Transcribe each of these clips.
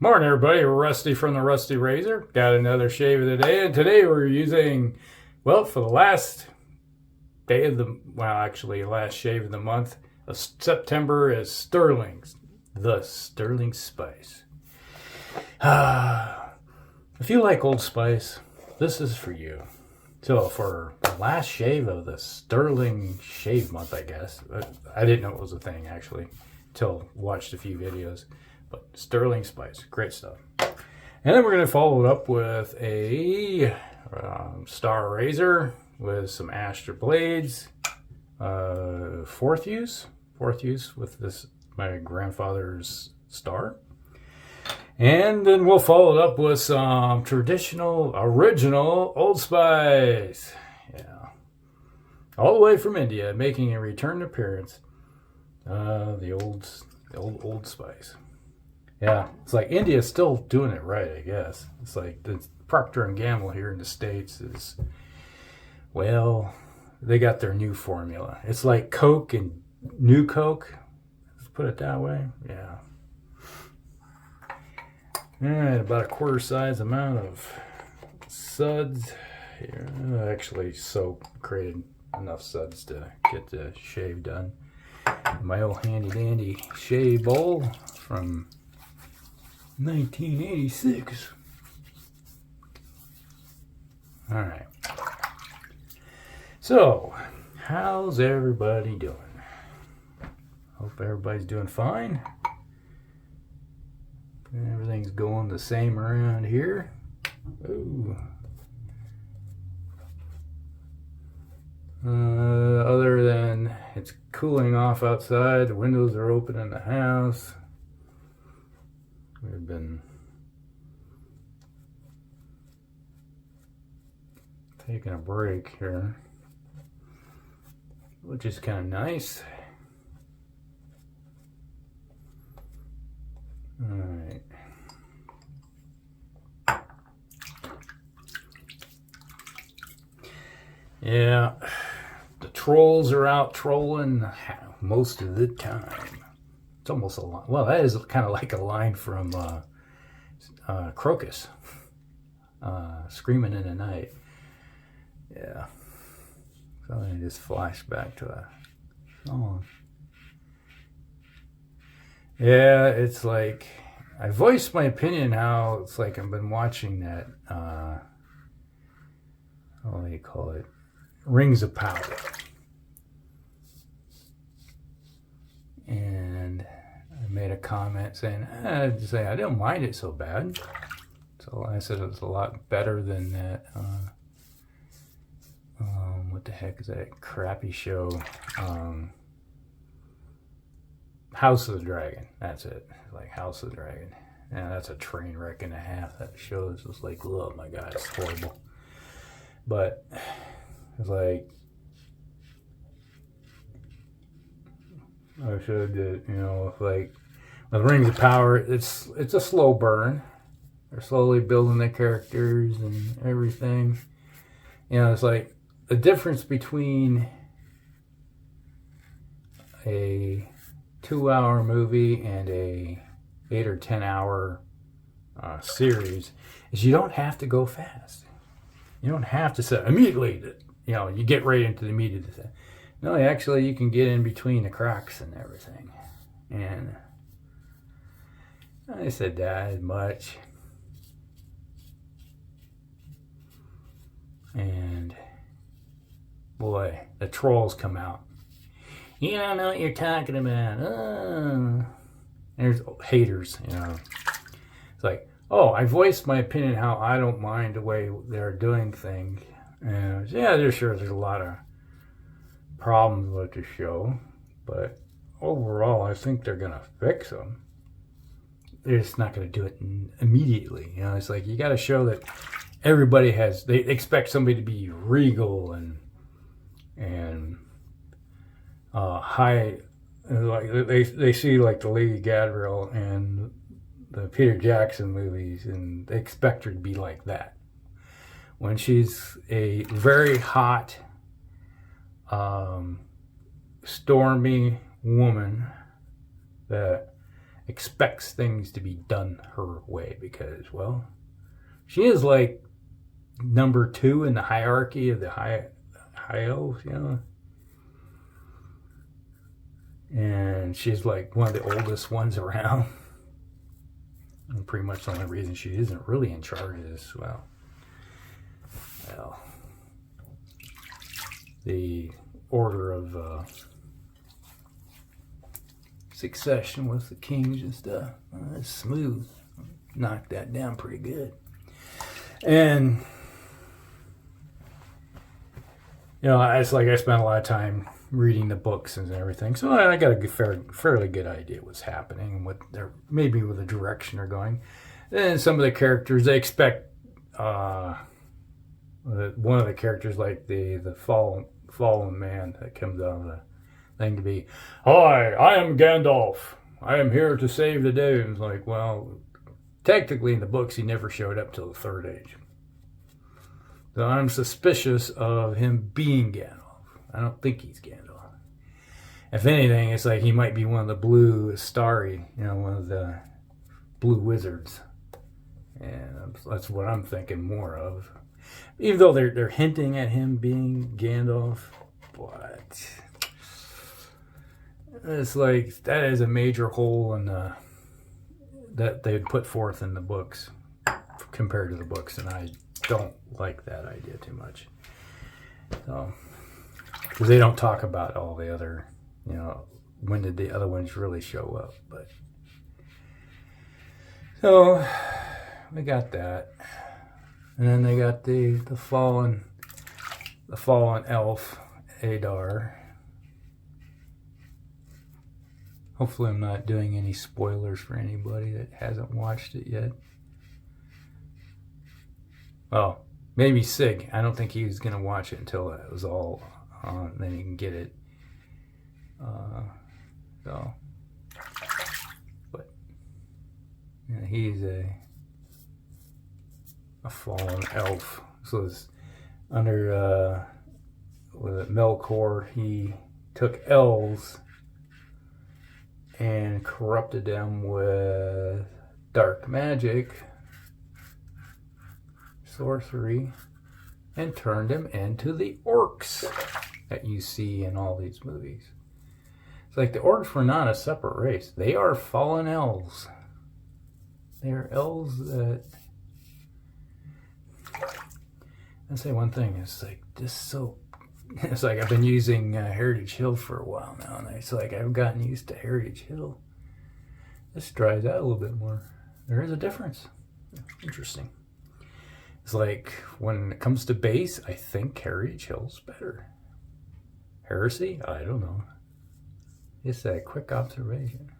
Morning, everybody. Rusty from the Rusty Razor. Got another shave of the day, and today we're using, well, for the last day of the, well, actually, last shave of the month of September is Stirling's, the Stirling Spice. If you like Old Spice, this is for you. So for the last shave of the Stirling Shave Month, I guess, I didn't know it was a thing, actually, until watched a few videos. But Stirling Spice, great stuff. And then we're going to follow it up with a Star Razor with some Astra blades. Fourth use with this, my grandfather's Star. And then we'll follow it up with some traditional, original Old Spice. Yeah. All the way from India, making a return appearance. The old Spice. Yeah, it's like India's still doing it right, I guess. It's like the Procter & Gamble here in the States is, well, they got their new formula. It's like Coke and New Coke. Let's put it that way. Yeah. All right, about a quarter size amount of suds here. Actually, soap created enough suds to get the shave done. My old handy dandy shave bowl from 1986. All right. So, how's everybody doing? Hope everybody's doing fine. Everything's going the same around here. Ooh. Other than it's cooling off outside, the windows are open in the house. We've been taking a break here, which is kind of nice. All right. Yeah, the trolls are out trolling most of the time. It's almost a line. Well, that is kind of like a line from Crocus, Screaming in the Night. Yeah. So I just flash back to a song. Yeah, it's like, I voiced my opinion how it's like I've been watching that, what do you call it? Rings of Power. And I made a comment saying, I didn't mind it so bad. So I said it was a lot better than that, what the heck is that crappy show? House of the Dragon. That's it. Like House of the Dragon. Yeah, that's a train wreck and a half. That show is just like, oh my God, it's horrible. But it's like, I should, like with Rings of Power, it's a slow burn. They're slowly building the characters and everything. It's like the difference between a 2-hour movie and a 8 or 10 hour series is you don't have to go fast. You don't have to say immediately that, you get right into the meat of the thing. No, actually, you can get in between the cracks and everything. And I said that as much. And boy, the trolls come out. You don't know what you're talking about. Oh. There's haters, It's like, oh, I voiced my opinion how I don't mind the way they're doing things. And yeah, there's a lot of problems with the show, but overall, I think they're gonna fix them. They're just not gonna do it immediately. It's like you got to show that everybody they expect somebody to be regal and high. Like they see like the Lady Gabrielle and the Peter Jackson movies, and they expect her to be like that. When she's a very hot, stormy woman that expects things to be done her way because, well, she is like number 2 in the hierarchy of the high elves, you know. And she's like one of the oldest ones around. And pretty much the only reason she isn't really in charge is, well, the order of succession with the kings and stuff. That's smooth. Knocked that down pretty good. And, you know, it's like I spent a lot of time reading the books and everything, so I got a fairly good idea what's happening and what they're maybe with the direction they're going. And some of the characters, they expect one of the characters, like the fallen man that comes out of the thing, to be, "Hi, I am Gandalf. I am here to save the day." And it's like, well, technically in the books he never showed up till the Third Age, so I'm suspicious of him being Gandalf. I don't think he's Gandalf. If anything, it's like he might be one of the blue starry, you know, one of the blue wizards. And that's what I'm thinking more of. Even though they're hinting at him being Gandalf, but it's like that is a major hole in that they'd put forth in the books compared to the books, and I don't like that idea too much. So, because they don't talk about all the other, you know, when did the other ones really show up. But so we got that, and then they got the fallen elf Adar. Hopefully I'm not doing any spoilers for anybody that hasn't watched it yet. Well, maybe Sig. I don't think he was going to watch it until it was all on, then he can get it. So, but yeah, he's a fallen elf. So it's under with Melkor, he took elves and corrupted them with dark magic, sorcery, and turned them into the orcs that you see in all these movies. It's like the orcs were not a separate race. They are fallen elves. They are elves that... I'll say one thing. It's like this so... It's like I've been using Heritage Hill for a while now, and it's like I've gotten used to Heritage Hill. This dries out a little bit more. There is a difference. Interesting. It's like when it comes to base, I think Heritage Hill's better. Heresy? I don't know. It's a quick observation.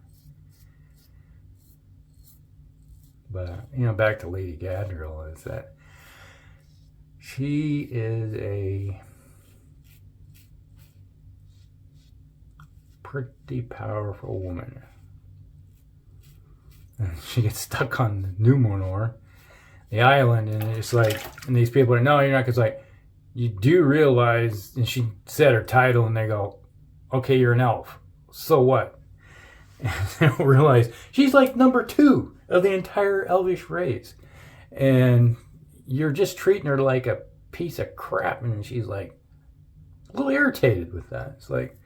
But, you know, back to Lady Galadriel, is that she is a pretty powerful woman. And she gets stuck on Numenor, the island, and it's like, and these people are, no, you're not, because like, you do realize, and she said her title, and they go, okay, you're an elf. So what? And they don't realize she's like number 2 of the entire elvish race. And you're just treating her like a piece of crap. And she's like a little irritated with that. It's like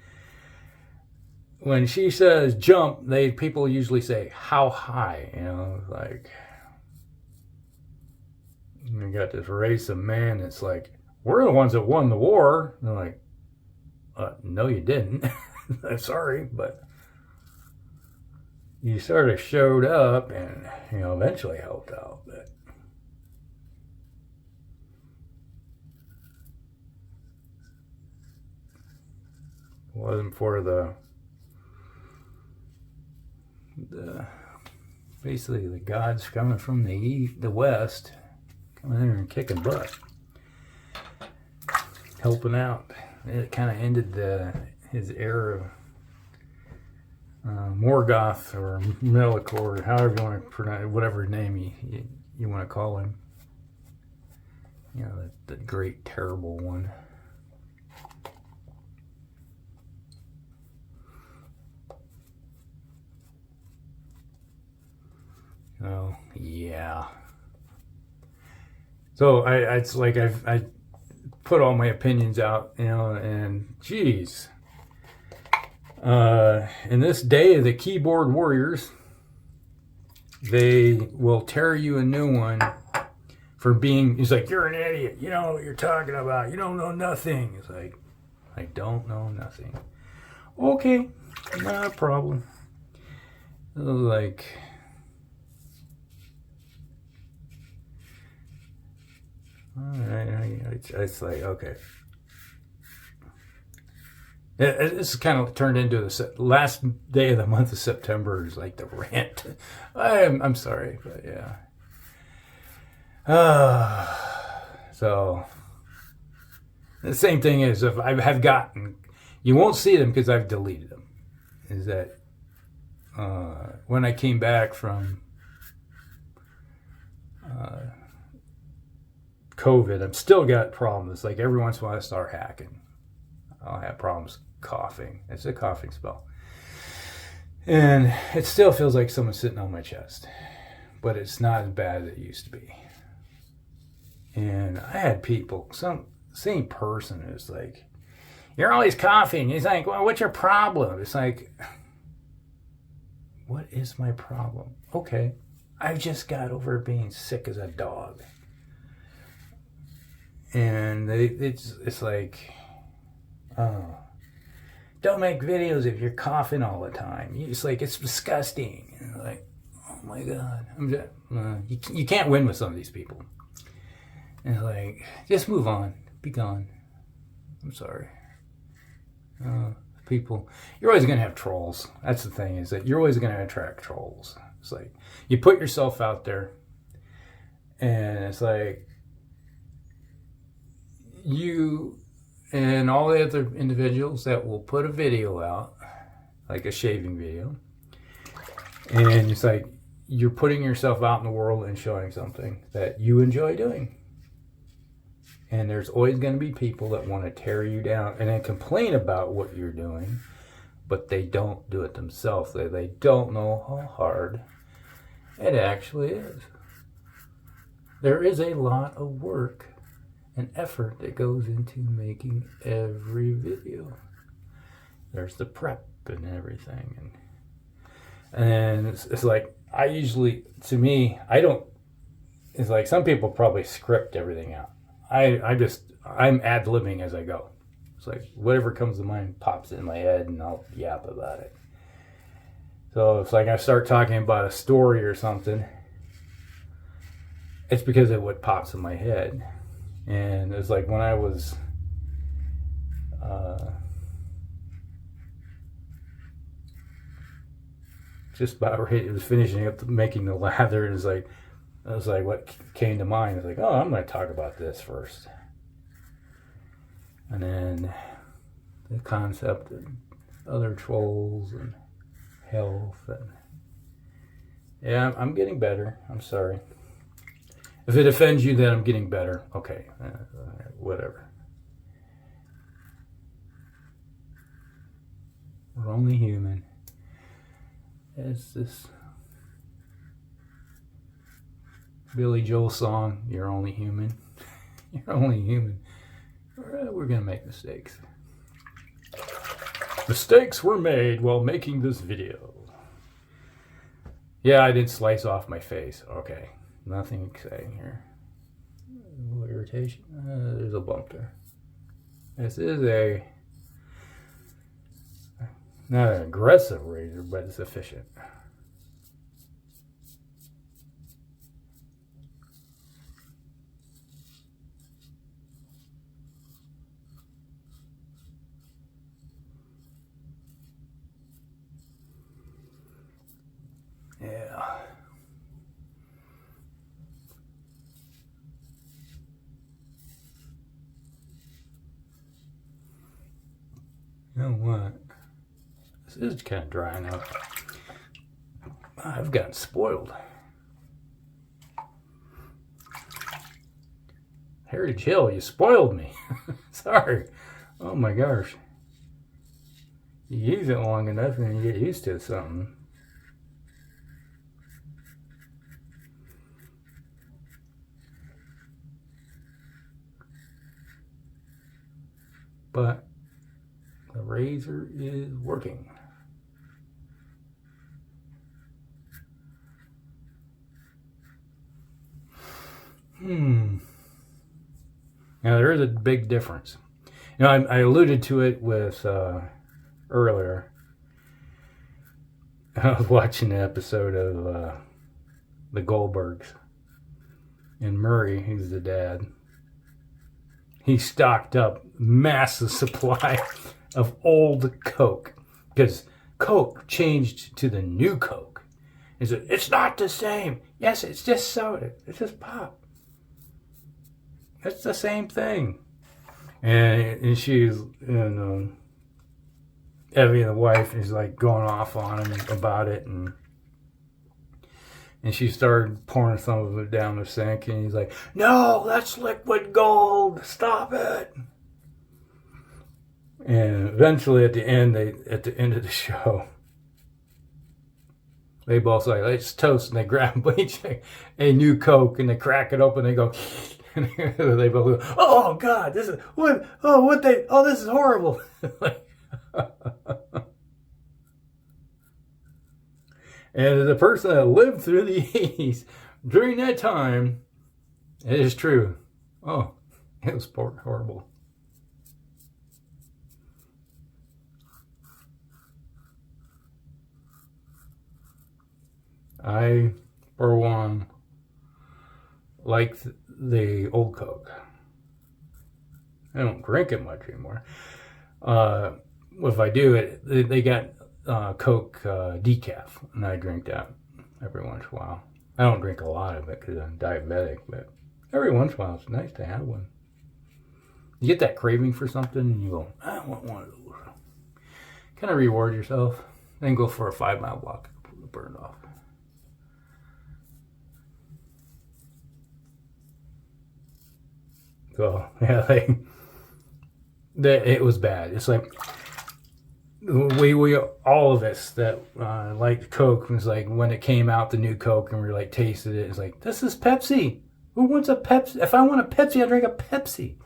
when she says jump, people usually say how high, you know, like you got this race of men. It's like, we're the ones that won the war. And they're like, no, you didn't. I'm sorry, but you sort of showed up and, you know, eventually helped out. But it wasn't for the basically the gods coming from the west, coming in and kicking butt, helping out. It kind of ended his era of Morgoth or Melkor, however you want to pronounce it, whatever name you want to call him. You know, the great, terrible one. Oh, yeah. So it's like I put all my opinions out, and geez. In this day of the keyboard warriors, they will tear you a new one for being, he's like, you're an idiot. You know what you're talking about. You don't know nothing. It's like, I don't know nothing. Okay, not a problem. Like, all right, it's like, okay. It's kind of turned into the last day of the month of September is like the rant. I'm sorry, but yeah. So the same thing is if I have gotten, you won't see them because I've deleted them. Is that when I came back from COVID, I've still got problems. Like every once in a while I start hacking. I'll have problems coughing. It's a coughing spell. And it still feels like someone's sitting on my chest. But it's not as bad as it used to be. And I had people, same person is like, you're always coughing. He's like, well, what's your problem? It's like, what is my problem? Okay, I just got over being sick as a dog. And it's like, oh, don't make videos if you're coughing all the time. It's like, it's disgusting. And like, oh my God. You can't win with some of these people. And it's like, just move on. Be gone. I'm sorry. People, you're always going to have trolls. That's the thing, is that you're always going to attract trolls. It's like, you put yourself out there, and it's like, you and all the other individuals that will put a video out, like a shaving video, and it's like, you're putting yourself out in the world and showing something that you enjoy doing. And there's always going to be people that want to tear you down and then complain about what you're doing, but they don't do it themselves. They don't know how hard it actually is. There is a lot of work and effort that goes into making every video. There's the prep and everything. And it's like, it's like some people probably script everything out. I'm ad-libbing as I go. It's like whatever comes to mind pops in my head and I'll yap about it. So it's like I start talking about a story or something, it's because of what pops in my head. And it's like when I was just about ready, it was finishing up making the lather, and it was like what came to mind. It's like, oh, I'm going to talk about this first. And then the concept of other trolls and health. And yeah, I'm getting better. I'm sorry. If it offends you that I'm getting better, okay, whatever. We're only human. It's this Billy Joel song, you're only human. You're only human. We're going to make mistakes. Mistakes were made while making this video. Yeah, I did slice off my face. Okay, nothing exciting here. A little irritation. There's a bump there. This is not an aggressive razor, but it's efficient. Yeah. You know what? This is kind of drying up. I've gotten spoiled. Heritage Hill, you spoiled me. Sorry. Oh my gosh. You use it long enough and you get used to something. but the razor is working. Now there is a big difference. You know, I alluded to it with earlier. I was watching an episode of the Goldbergs, and Murray, who's the dad, he stocked up massive supply of old Coke because Coke changed to the new Coke. He said, it's not the same. Yes, it's just soda. It's just pop. It's the same thing. And she's, and Evie, the wife, is like going off on him about it, and she started pouring some of it down the sink, and he's like, no, that's liquid gold, stop it. And eventually at the end of the show, they both say, let's toast, and they grab each a new Coke, and they crack it open, and they go, and they both go, oh God, this is this is horrible. And the person that lived through the 80s during that time, it is true. Oh, it was horrible. I, for one, like the old Coke. I don't drink it much anymore. If I do, they got Coke decaf, and I drink that every once in a while. I don't drink a lot of it because I'm diabetic, but every once in a while it's nice to have one. You get that craving for something, and you go, I want one of those. Kind of reward yourself, then go for a 5-mile walk to burn it off. So yeah, it was bad. It's like we all of us that liked Coke was like when it came out, the new Coke, and we like tasted it. It's like, this is Pepsi. Who wants a Pepsi? If I want a Pepsi, I drink a Pepsi.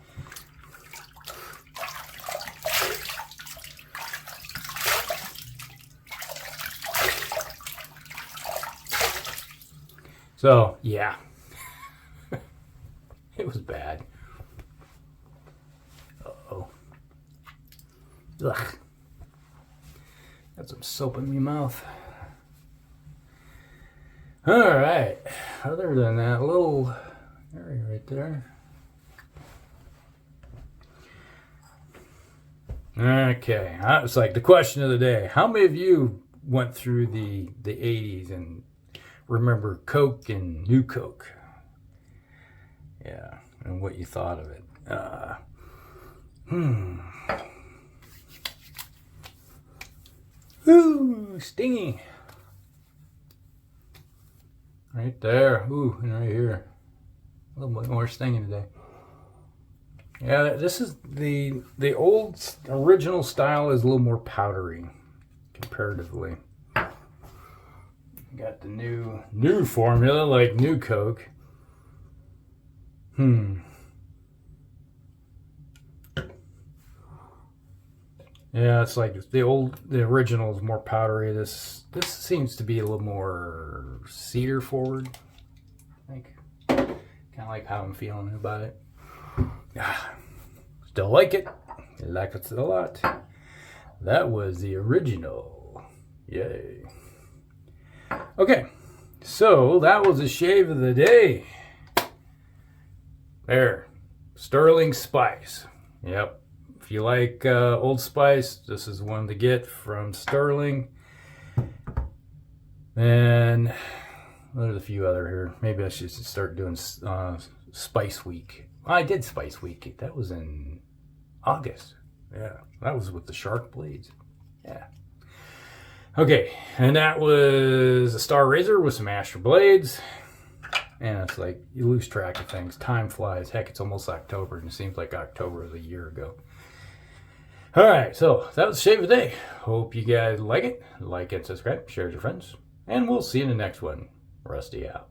So yeah, it was bad. Ugh. Got some soap in my mouth. Alright. Other than that, little area right there. Okay. It's like the question of the day. How many of you went through the 80s and remember Coke and New Coke? Yeah. And what you thought of it. Ooh, stingy. Right there. Ooh, and right here. A little bit more stinging today. Yeah, this is the old original style is a little more powdery comparatively. Got the new formula like New Coke. Yeah, it's like the original is more powdery. This seems to be a little more cedar forward. I think. Kind of like how I'm feeling about it. Still like it. Like it a lot. That was the original. Yay. Okay, so that was the shave of the day. There. Sterling Spice. Yep. If you like Old Spice, this is one to get from Stirling. And there's a few other here. Maybe I should start doing Spice Week. I did Spice Week. That was in August. Yeah, that was with the shark blades. Yeah. Okay, and that was a Star Razor with some Astra blades. And it's like, you lose track of things. Time flies. Heck, it's almost October, and it seems like October was a year ago. Alright, so that was the shave of the day. Hope you guys like it. Like and subscribe. Share with your friends. And we'll see you in the next one. Rusty out.